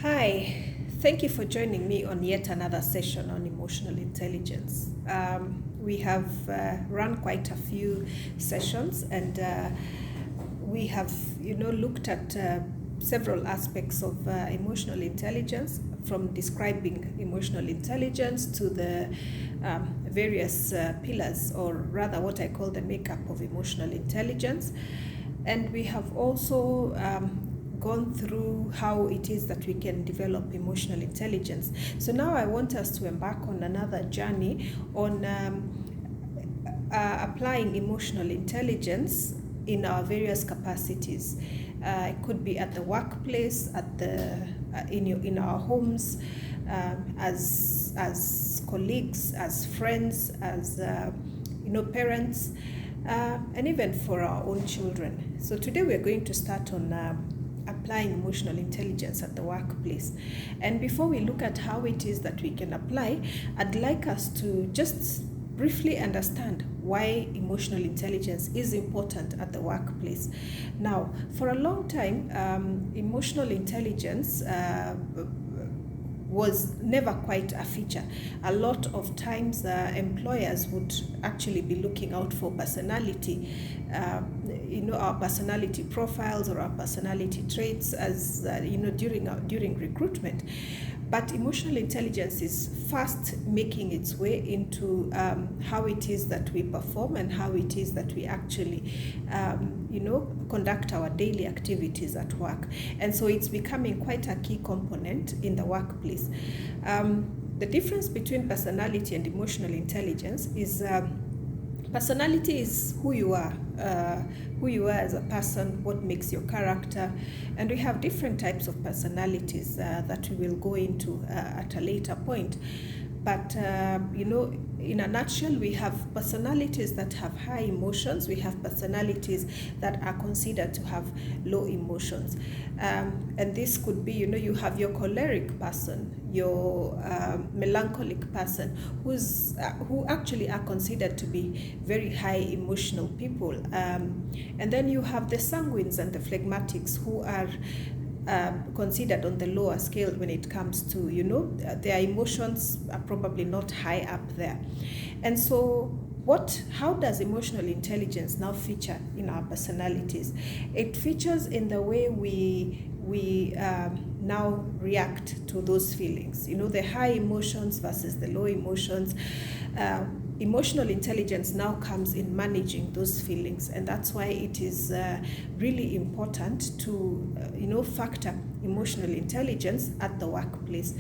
Hi, thank you for joining me on yet another session on emotional intelligence. We have run quite a few sessions and we have, looked at several aspects of emotional intelligence, from describing emotional intelligence to the various pillars, or rather what I call the makeup of emotional intelligence. And we have also gone through how it is that we can develop emotional intelligence. So now I want us to embark on another journey on applying emotional intelligence in our various capacities. It could be at the workplace, at the in our homes, as colleagues, as friends, as parents, and even for our own children. So today we're going to start on applying emotional intelligence at the workplace. And before we look at how it is that we can apply, I'd like us to just briefly understand why emotional intelligence is important at the workplace. Now, for a long time, emotional intelligence was never quite a feature. A lot of times employers would actually be looking out for personality, our personality profiles or our personality traits as during recruitment. But emotional intelligence is fast making its way into how it is that we perform and how it is that we actually conduct our daily activities at work. And so it's becoming quite a key component in the workplace. The difference between personality and emotional intelligence is personality is who you are as a person, what makes your character, and we have different types of personalities that we will go into at a later point. But in a nutshell, we have personalities that have high emotions. We have personalities that are considered to have low emotions. And this could be, you have your choleric person, your melancholic person, who actually are considered to be very high emotional people. And then you have the sanguines and the phlegmatics, who are considered on the lower scale when it comes to, their emotions are probably not high up there. And so how does emotional intelligence now feature in our personalities? It features in the way we now react to those feelings, the high emotions versus the low emotions. Emotional intelligence now comes in managing those feelings, and that's why it is really important to factor emotional intelligence at the workplace.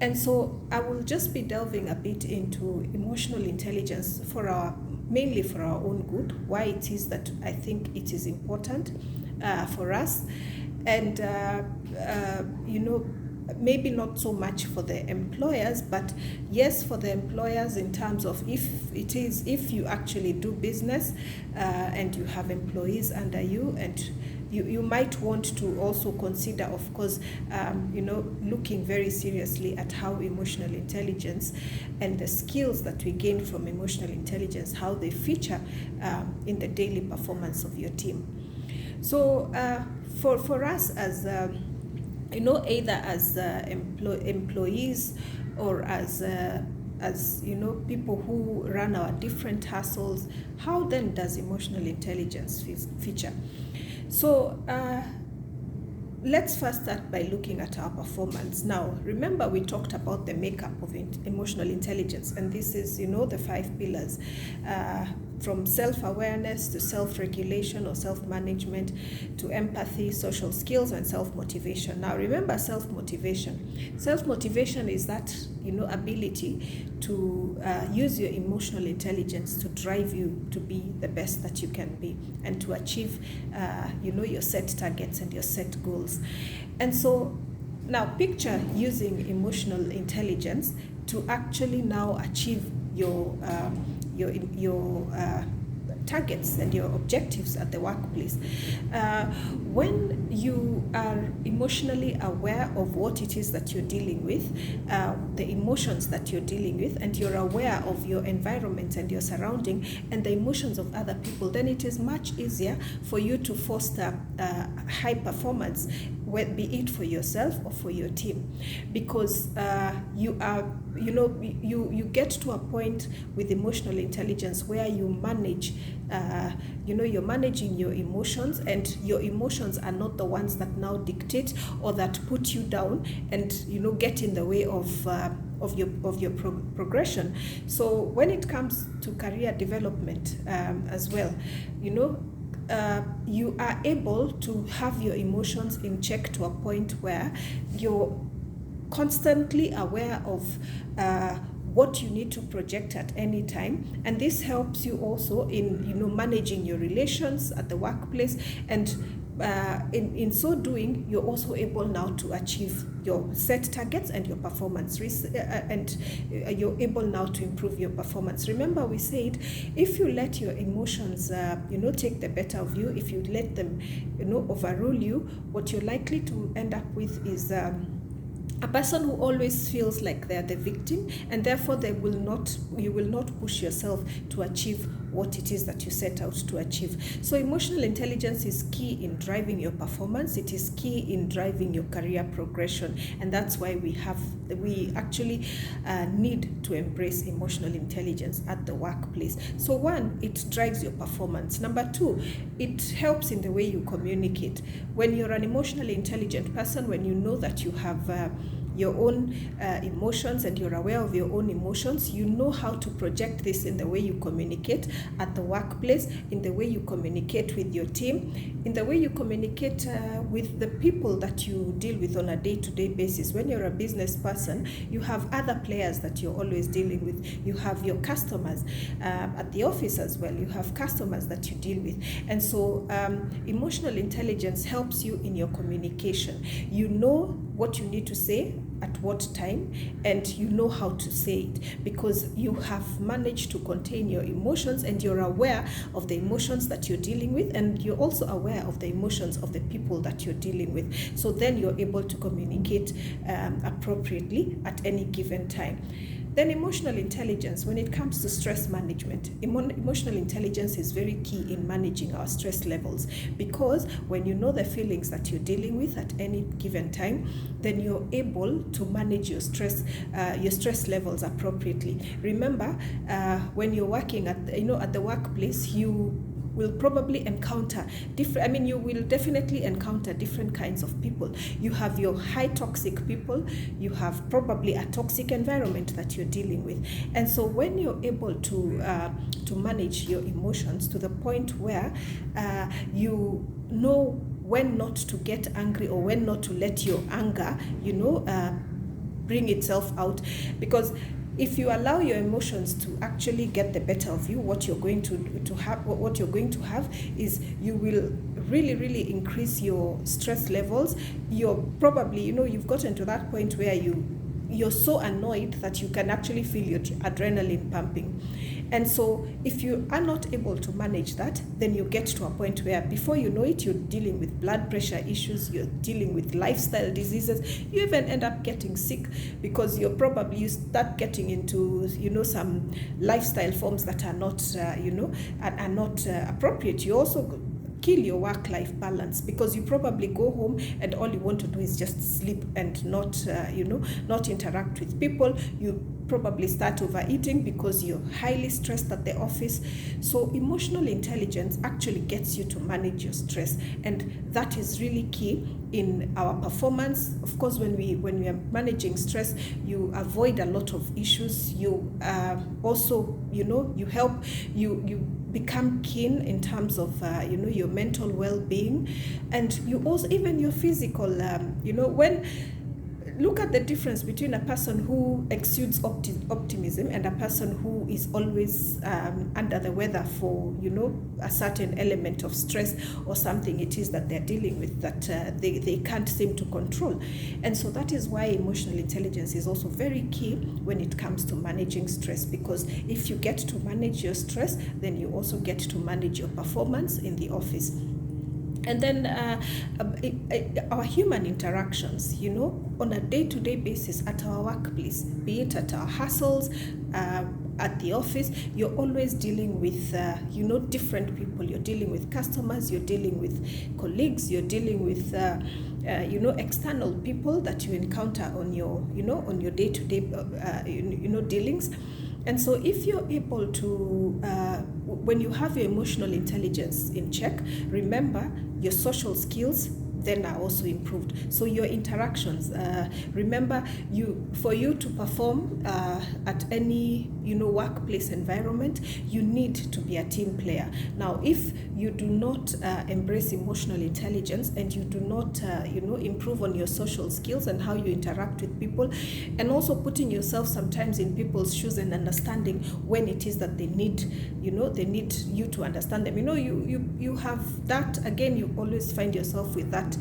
And so I will just be delving a bit into emotional intelligence mainly for our own good, why it is that I think it is important for us, and maybe not so much for the employers, but yes, for the employers, in terms of if you actually do business and you have employees under you, and you might want to also consider, of course, looking very seriously at how emotional intelligence and the skills that we gain from emotional intelligence, how they feature in the daily performance of your team. So for us as either as employees or as people who run our different hustles, how then does emotional intelligence feature? So let's first start by looking at our performance. Now, remember we talked about the makeup of emotional intelligence, and this is, the 5 pillars, from self-awareness to self-regulation or self-management, to empathy, social skills, and self-motivation. Now, remember self-motivation. Self-motivation is that, ability to use your emotional intelligence to drive you to be the best that you can be and to achieve, your set targets and your set goals. And so now picture using emotional intelligence to actually now achieve your targets and your objectives at the workplace. When you are emotionally aware of what it is that you're dealing with, the emotions that you're dealing with, and you're aware of your environment and your surrounding and the emotions of other people, then it is much easier for you to foster high performance be it for yourself or for your team, because you are, you get to a point with emotional intelligence where you manage, you're managing your emotions, and your emotions are not the ones that now dictate or that put you down and get in the way of your progression. So when it comes to career development as well, you are able to have your emotions in check to a point where you're constantly aware of what you need to project at any time, and this helps you also in managing your relations at the workplace, and in so doing, you're also able now to achieve your set targets and your performance, and you're able now to improve your performance. Remember, we said if you let your emotions take the better of you, if you let them overrule you, what you're likely to end up with is a person who always feels like they're the victim, and therefore you will not push yourself to achieve what it is that you set out to achieve. So emotional intelligence is key in driving your performance. It is key in driving your career progression, and that's why we actually need to embrace emotional intelligence at the workplace. So one, it drives your performance. Number two, it helps in the way you communicate. When you're an emotionally intelligent person, when you know that you have your own emotions and you're aware of your own emotions, you know how to project this in the way you communicate at the workplace, in the way you communicate with your team, in the way you communicate with the people that you deal with on a day-to-day basis. When you're a business person, you have other players that you're always dealing with. You have your customers at the office as well. You have customers that you deal with. And so emotional intelligence helps you in your communication. You know what you need to say at what time, and you know how to say it because you have managed to contain your emotions, and you're aware of the emotions that you're dealing with, and you're also aware of the emotions of the people that you're dealing with. So then you're able to communicate appropriately at any given time. Then emotional intelligence, when it comes to stress management, emotional intelligence is very key in managing our stress levels, because when you know the feelings that you're dealing with at any given time, then you're able to manage your stress levels appropriately. Remember, when you're working at the workplace, you will probably encounter you will definitely encounter different kinds of people. You have your high toxic people, you have probably a toxic environment that you're dealing with. And so when you're able to manage your emotions to the point where you know when not to get angry or when not to let your anger bring itself out, because if you allow your emotions to actually get the better of you, what you're going to have is you will really increase your stress levels. You're probably you've gotten to that point where you're so annoyed that you can actually feel your adrenaline pumping. And so if you are not able to manage that, then you get to a point where before you know it, you're dealing with blood pressure issues, you're dealing with lifestyle diseases, you even end up getting sick because you start getting into some lifestyle forms that are not appropriate. You also kill your work-life balance because you probably go home and all you want to do is just sleep and not interact with people. You probably start overeating because you're highly stressed at the office. So emotional intelligence actually gets you to manage your stress, and that is really key in our performance. Of course, when we are managing stress, you avoid a lot of issues. You also you help you become keen in terms of your mental well-being, and you also even your physical when look at the difference between a person who exudes optimism and a person who is always under the weather for a certain element of stress or something it is that they're dealing with that they can't seem to control. And so that is why emotional intelligence is also very key when it comes to managing stress, because if you get to manage your stress, then you also get to manage your performance in the office. And then our human interactions, on a day-to-day basis at our workplace, be it at our hustles, at the office, you're always dealing with different people. You're dealing with customers, you're dealing with colleagues, you're dealing with external people that you encounter on your day-to-day dealings. And so if you're able to, when you have your emotional intelligence in check, remember your social skills then are also improved. So your interactions, remember, for you to perform at any workplace environment, you need to be a team player. Now, if you do not embrace emotional intelligence and you do not improve on your social skills and how you interact with people, and also putting yourself sometimes in people's shoes and understanding when it is that they need you to understand them. You have that, again, you always find yourself with that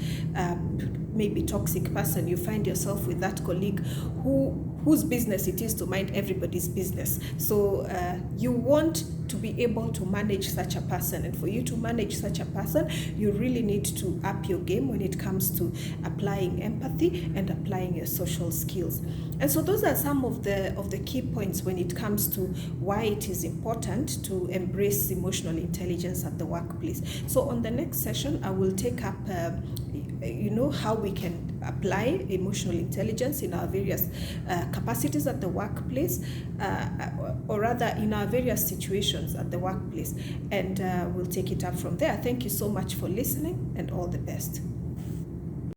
maybe toxic person. You find yourself with that colleague whose business it is to mind everybody's business. So you want to be able to manage such a person, and for you to manage such a person, you really need to up your game when it comes to applying empathy and applying your social skills. And so those are some of the key points when it comes to why it is important to embrace emotional intelligence at the workplace. So on the next session, I will take up how we can apply emotional intelligence in our various capacities at the workplace, or rather in our various situations at the workplace, and we'll take it up from there. Thank you so much for listening, and all the best.